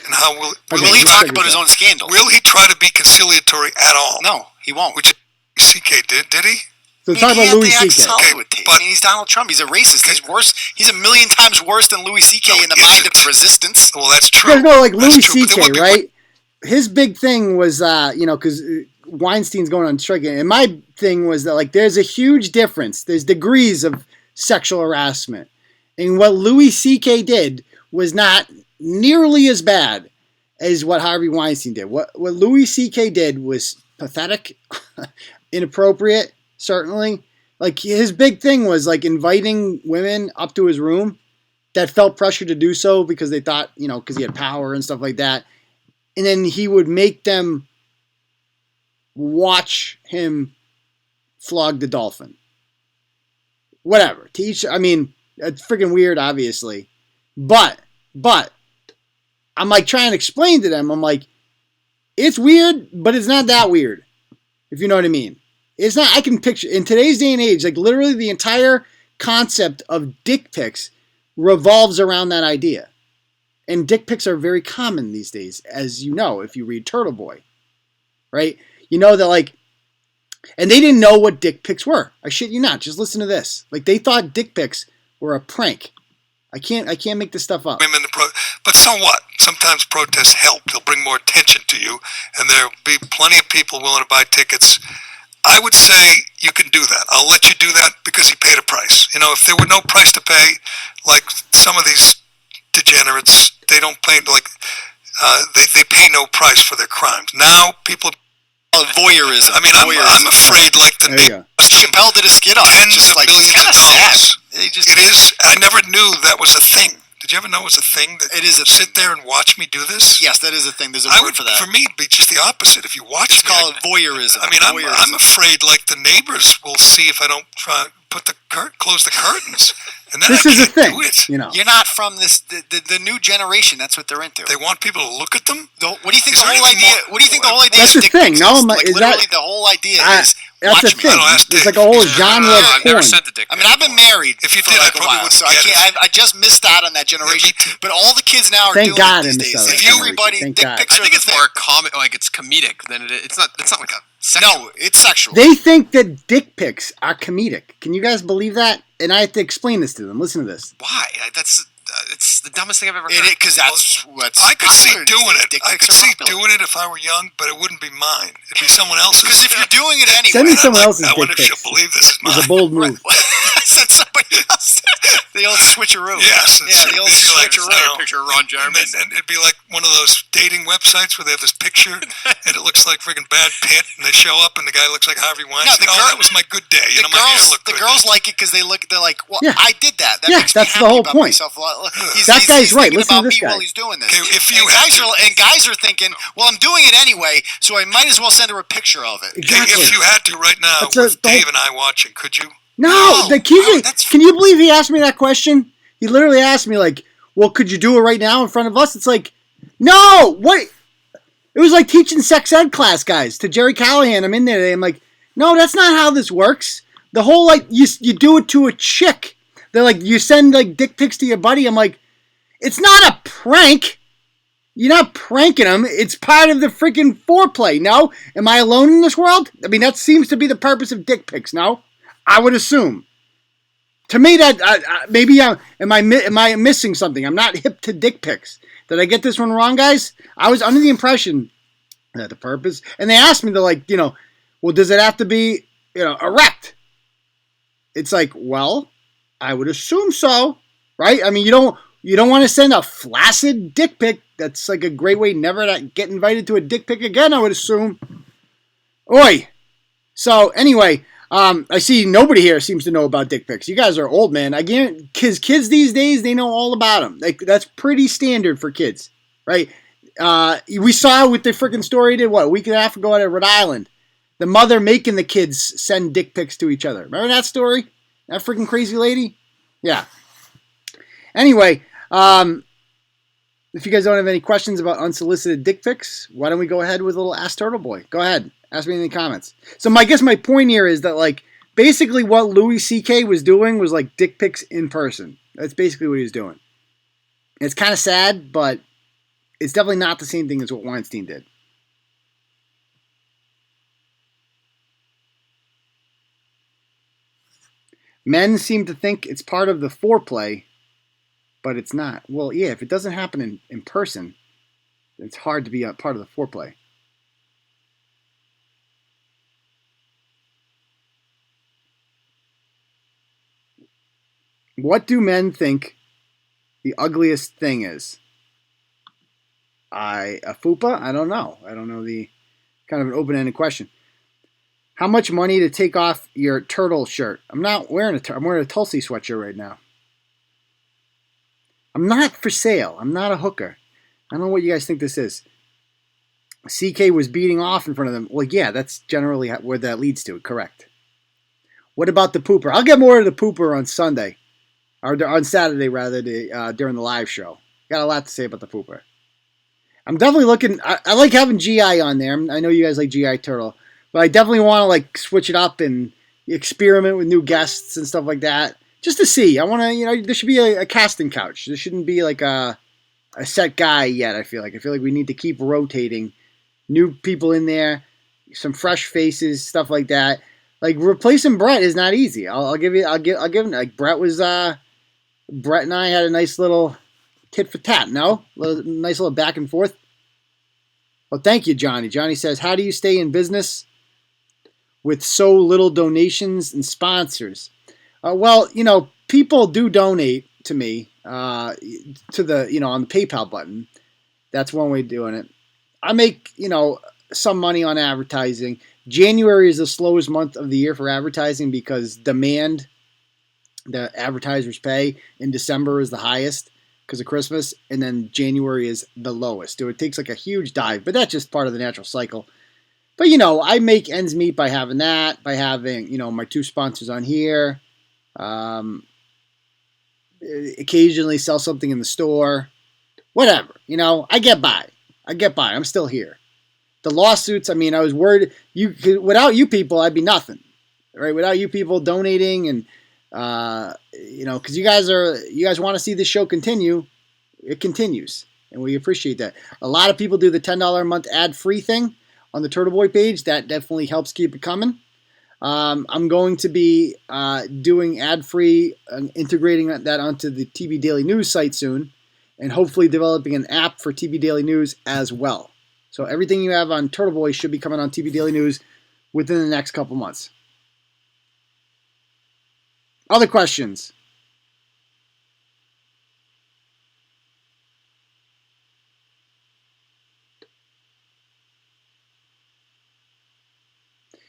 and how will he talk about his own scandal? Will he try to be conciliatory at all? No, he won't. Which C.K. did he? So talk about Louis C.K. Okay, but he's Donald Trump. He's a racist. He's worse. He's a million times worse than Louis C.K. in the mind of the resistance. Well, that's true. No, like Louis C.K., right? His big thing was, because Weinstein's going on strike, and my thing was that, like, there's a huge difference. There's degrees of sexual harassment. And what Louis C.K. did was not nearly as bad as what Harvey Weinstein did. What Louis C.K. did was pathetic, inappropriate, certainly. Like, his big thing was, like, inviting women up to his room that felt pressure to do so because they thought, because he had power and stuff like that. And then he would make them watch him flog the dolphin. Whatever. It's freaking weird, obviously. But, I'm, like, trying to explain to them, I'm like, it's weird, but it's not that weird, if you know what I mean. It's not, I can picture, in today's day and age, like, literally the entire concept of dick pics revolves around that idea. And dick pics are very common these days, as you know, if you read Turtle Boy. Right? You know that, like, and they didn't know what dick pics were. I shit you not. Just listen to this. Like, they thought dick pics were a prank. I can't make this stuff up. But so what? Sometimes protests help. They'll bring more attention to you, and there'll be plenty of people willing to buy tickets. I would say you can do that. I'll let you do that because you paid a price. If there were no price to pay, like some of these degenerates, they don't pay, like, they pay no price for their crimes. Now people... voyeurism. I'm afraid, like, the neighbor... Chappelle did a skit on it. Just like, it's kind of sad. It is. I never knew that was a thing. Did you ever know it was a thing? It is a sit there and watch me do this? Yes, that is a thing. There's a word for that. For me, it'd be just the opposite. If you watch it's called voyeurism. I'm afraid, like, the neighbors will see if I don't close the curtains. And then this is a thing. You're not from the new generation. That's what they're into. They want people to look at them. What do you think the whole idea? What do you think the whole idea? That's the thing. No, literally the whole idea is. That's the thing. It's like a whole genre of porn. I've never sent the dick. I've been married. If you did, I probably wouldn't. So I just missed out on that generation. But all the kids now are doing it these days. Everybody, dick pics. I think it's more comic, like it's comedic than it is. It's not like a. Sexual. No, it's sexual. They think that dick pics are comedic. Can you guys believe that? And I have to explain this to them. Listen to this. Why? It's the dumbest thing I've ever heard. Because that's what's I could see doing it. I could see doing it if I were young, but it wouldn't be mine. It'd be someone else's. Because if you're doing it anyway, send me someone else's I wonder dick if she'll believe this is mine. It's a bold move. Send somebody else. The old switcheroo. Yes. The old switcheroo. Like a picture of Ron Jeremy. And it'd be like one of those dating websites where they have this picture, and it looks like friggin' Brad Pitt, and they show up, and the guy looks like Harvey Weinstein. That was my good day. The girls like it because they're like, well, yeah. I did that. That makes that's me the whole about point. Myself. That guy's right. Listen to this guy. While he's doing this. Guys are thinking, well, I'm doing it anyway, so I might as well send her a picture of it. Exactly. If you had to right now, with Dave and I watching, could you? No. Can you believe he asked me that question? He literally asked me, like, well, could you do it right now in front of us? It's like, no, what? It was like teaching sex ed class, guys, to Jerry Callahan. I'm in there today. I'm like, no, that's not how this works. The whole, like, you do it to a chick. They're like, you send, like, dick pics to your buddy. I'm like, it's not a prank. You're not pranking them. It's part of the freaking foreplay. No? Am I alone in this world? I mean, that seems to be the purpose of dick pics, no? I would assume. To me, that maybe am I missing something? I'm not hip to dick pics. Did I get this one wrong, guys? I was under the impression that the purpose, and they asked me, they're like, well, does it have to be, erect? It's like, well, I would assume so, right? I mean, you don't want to send a flaccid dick pic. That's like a great way never to get invited to a dick pic again, I would assume. Oi. So anyway. I see nobody here seems to know about dick pics. You guys are old, man. Again, kids these days, they know all about them. Like, that's pretty standard for kids, right? We saw with the freaking story a week and a half ago at Rhode Island. The mother making the kids send dick pics to each other. Remember that story? That freaking crazy lady? Yeah. Anyway, if you guys don't have any questions about unsolicited dick pics, why don't we go ahead with a little Ask Turtle Boy? Go ahead. Ask me in the comments. So I guess my point here is that, like, basically what Louis C.K. was doing was, like, dick pics in person. That's basically what he was doing. It's kind of sad, but it's definitely not the same thing as what Weinstein did. Men seem to think it's part of the foreplay, but it's not. Well, yeah, if it doesn't happen in person, it's hard to be a part of the foreplay. What do men think the ugliest thing is? A fupa? I don't know. I don't know the kind of an open-ended question. How much money to take off your turtle shirt? I'm not wearing I'm wearing a Tulsi sweatshirt right now. I'm not for sale. I'm not a hooker. I don't know what you guys think this is. CK was beating off in front of them. Well, yeah, that's generally where that leads to. Correct. What about the pooper? I'll get more of the pooper on Sunday. Or on Saturday, rather, during the live show. Got a lot to say about the pooper. I'm definitely looking. I like having GI on there. I know you guys like GI Turtle. But I definitely want to like switch it up and experiment with new guests and stuff like that. Just to see. I want to, there should be a casting couch. There shouldn't be like a set guy yet, I feel like. I feel like we need to keep rotating. New people in there, some fresh faces, stuff like that. Like replacing Brett is not easy. I'll give him like Brett and I had a nice little tit for tat, no? Nice little back and forth. Well, thank you, Johnny. Johnny says, how do you stay in business with so little donations and sponsors? Well, people do donate to me to the, on the PayPal button. That's one way of doing it. I make, some money on advertising. January is the slowest month of the year for advertising because demand, the advertisers pay, in December is the highest because of Christmas, and then January is the lowest. So it takes like a huge dive, but that's just part of the natural cycle. But, I make ends meet by having that, by having, my 2 sponsors on here. Occasionally sell something in the store. Whatever, I get by. I'm still here. The lawsuits, I was worried. Without you people, I'd be nothing. Right? Without you people donating and, because you guys want to see this show continue. It continues. And we appreciate that. A lot of people do the $10 a month ad-free thing on the Turtle Boy page. That definitely helps keep it coming. I'm going to be doing ad-free, integrating that onto the TB Daily News site soon, and hopefully developing an app for TB Daily News as well. So everything you have on Turtle Boy should be coming on TB Daily News within the next couple months. Other questions?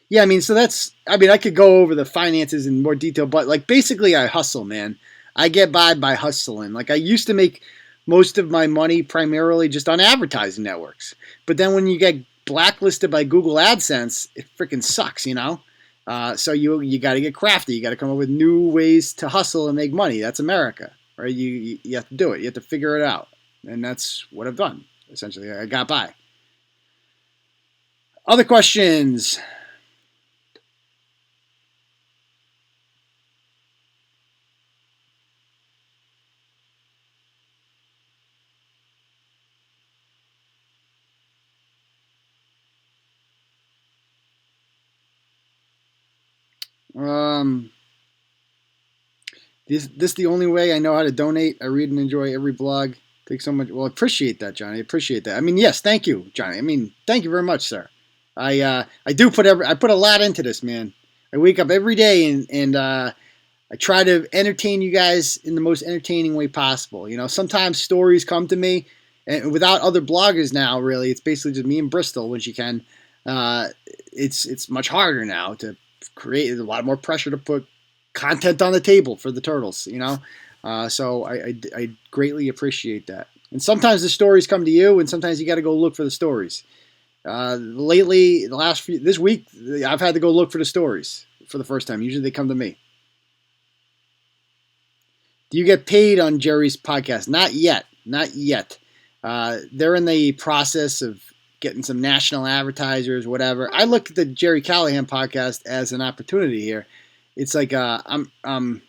Yeah, I could go over the finances in more detail, but like basically I hustle, man. I get by hustling. Like I used to make most of my money primarily just on advertising networks. But then when you get blacklisted by Google AdSense, it freaking sucks, So you got to get crafty. You got to come up with new ways to hustle and make money. That's America, right? You have to do it. You have to figure it out. And that's what I've done, essentially. I got by. Other questions? This the only way I know how to donate. I read and enjoy every blog. Thanks so much. Well, I appreciate that, Johnny. I appreciate that. Yes, thank you, Johnny. Thank you very much, sir. I put a lot into this, man. I wake up every day and I try to entertain you guys in the most entertaining way possible. Sometimes stories come to me, and without other bloggers now, really, it's basically just me and Bristol when she can. It's much harder now to create. There's a lot more pressure to put content on the table for the turtles, so I greatly appreciate that. And sometimes the stories come to you, and sometimes you got to go look for the stories. Lately, this week, I've had to go look for the stories for the first time. Usually they come to me. Do you get paid on Jerry's podcast? Not yet. They're in the process of getting some national advertisers, whatever. I look at the Jerry Callahan podcast as an opportunity here. It's like I'm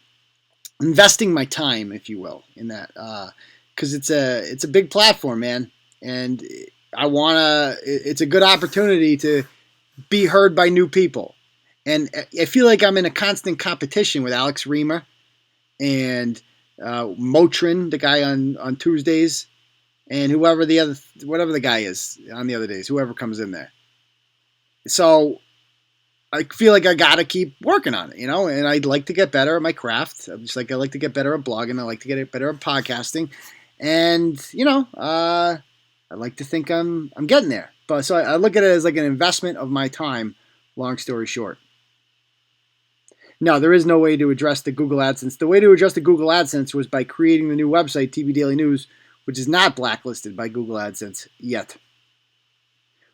investing my time, if you will, in that, because it's a big platform, man, and it's a good opportunity to be heard by new people, and I feel like I'm in a constant competition with Alex Reamer and Motrin, the guy on Tuesdays, and whatever the guy is on the other days, whoever comes in there. So I feel like I gotta keep working on it, and I'd like to get better at my craft. Just like I like to get better at blogging, I like to get better at podcasting, and I like to think I'm getting there. But so I look at it as like an investment of my time Long story short. No, there is no way to address the Google AdSense. The way to address the Google AdSense was by creating the new website, TV Daily News, which is not blacklisted by Google AdSense yet.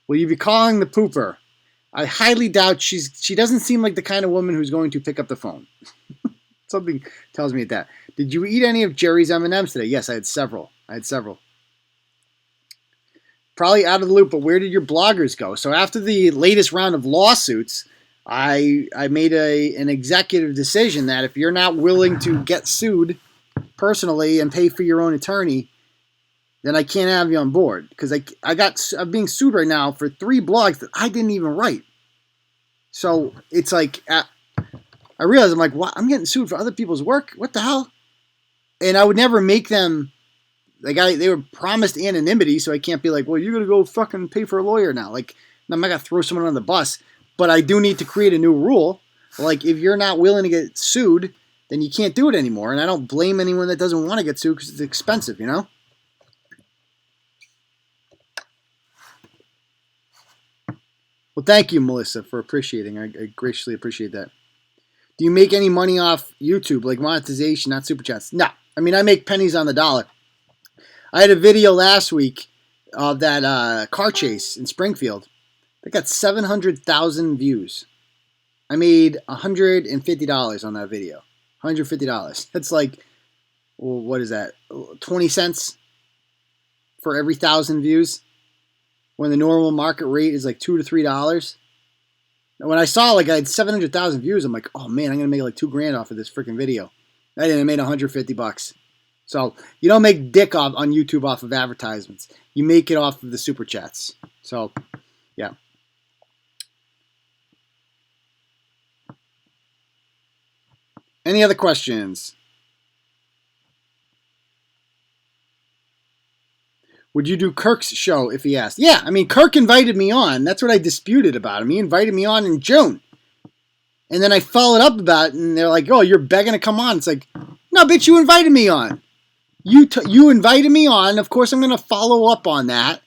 Will you be calling the pooper? I highly doubt she doesn't seem like the kind of woman who's going to pick up the phone. Something tells me that. Did you eat any of Jerry's M&Ms today? Yes, I had several. Probably out of the loop, but where did your bloggers go? So after the latest round of lawsuits, I made an executive decision that if you're not willing to get sued personally and pay for your own attorney, then I can't have you on board. Because I'm being sued right now for 3 blogs that I didn't even write. So it's like, I realized, I'm like, what? I'm getting sued for other people's work? What the hell? And I would never make them, they were promised anonymity, so I can't be like, well, you're going to go fucking pay for a lawyer now. Like, I'm not going to throw someone on the bus. But I do need to create a new rule. Like, if you're not willing to get sued, then you can't do it anymore. And I don't blame anyone that doesn't want to get sued because it's expensive, you know? Well, thank you, Melissa, for appreciating. I graciously appreciate that. Do you make any money off YouTube, like monetization, not super chats? No. I mean, I make pennies on the dollar. I had a video last week of that car chase in Springfield. They got 700,000 views. I made $150 on that video. $150. That's like, well, what is that? 20 cents for every 1,000 views, when the normal market rate is like $2 to $3. And when I saw like I had 700,000 views, I'm like, oh man, I'm gonna make like $2,000 off of this freaking video. I didn't. I made $150. So you don't make dick off on YouTube off of advertisements. You make it off of the super chats. So yeah. Any other questions? Would you do Kirk's show if he asked? Yeah, I mean, Kirk invited me on. That's what I disputed about him. He invited me on in June. And then I followed up about it, and they're like, oh, you're begging to come on. It's like, no, bitch, you invited me on. You invited me on. Of course, I'm going to follow up on that.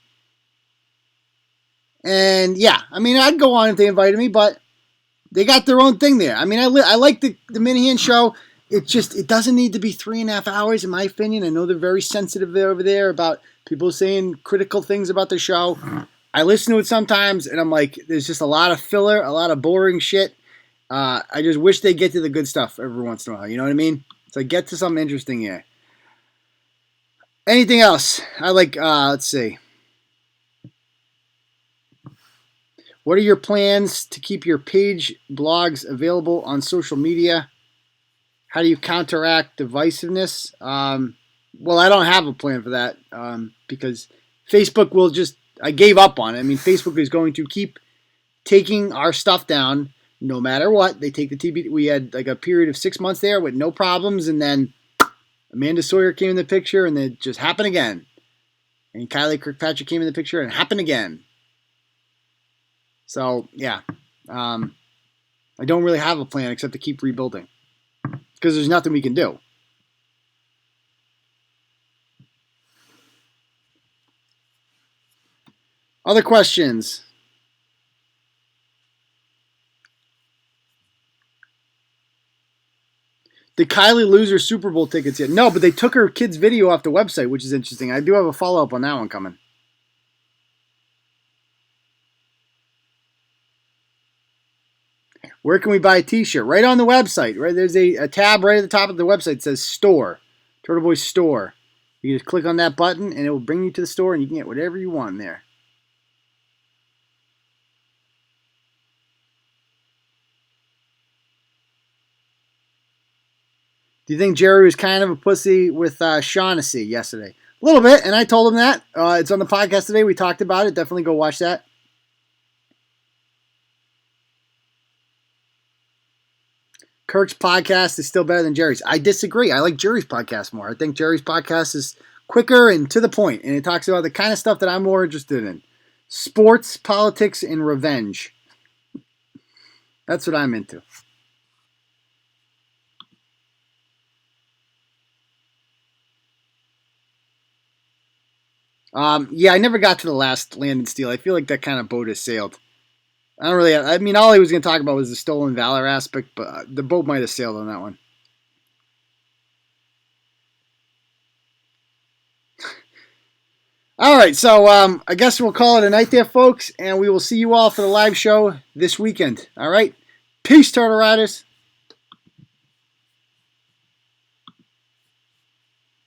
And yeah, I mean, I'd go on if they invited me, but they got their own thing there. I mean, I like the Minihan show. It doesn't need to be 3.5 hours, in my opinion. I know they're very sensitive over there about people saying critical things about the show. I listen to it sometimes, and I'm like, there's just a lot of filler, a lot of boring shit. I just wish they get to the good stuff every once in a while. You know what I mean? So get to something interesting here. Anything else? I like, let's see. What are your plans to keep your page blogs available on social media? How do you counteract divisiveness? Well, I don't have a plan for that because Facebook will just, I gave up on it. I mean, Facebook is going to keep taking our stuff down no matter what. They take the TB. We had like a period of 6 months there with no problems, and then Amanda Sawyer came in the picture, and it just happened again. And Kylie Kirkpatrick came in the picture, and it happened again. So, yeah. I don't really have a plan except to keep rebuilding because there's nothing we can do. Other questions? Did Kylie lose her Super Bowl tickets yet? No, but they took her kid's video off the website, which is interesting. I do have a follow-up on that one coming. Where can we buy a t-shirt? Right on the website. Right, there's a tab right at the top of the website that says Store. Turtle Boy Store. You just click on that button, and it will bring you to the store, and you can get whatever you want there. Do you think Jerry was kind of a pussy with Shaughnessy yesterday? A little bit, and I told him that. It's on the podcast today. We talked about it. Definitely go watch that. Kirk's podcast is still better than Jerry's. I disagree. I like Jerry's podcast more. I think Jerry's podcast is quicker and to the point, and it talks about the kind of stuff that I'm more interested in. Sports, politics, and revenge. That's what I'm into. Yeah, I never got to the last Land and Steel. I feel like that kind of boat has sailed. I don't really. I mean, all he was going to talk about was the stolen valor aspect, but the boat might have sailed on that one. All right, so I guess we'll call it a night there, folks, and we will see you all for the live show this weekend. All right, peace, Turtle Riders.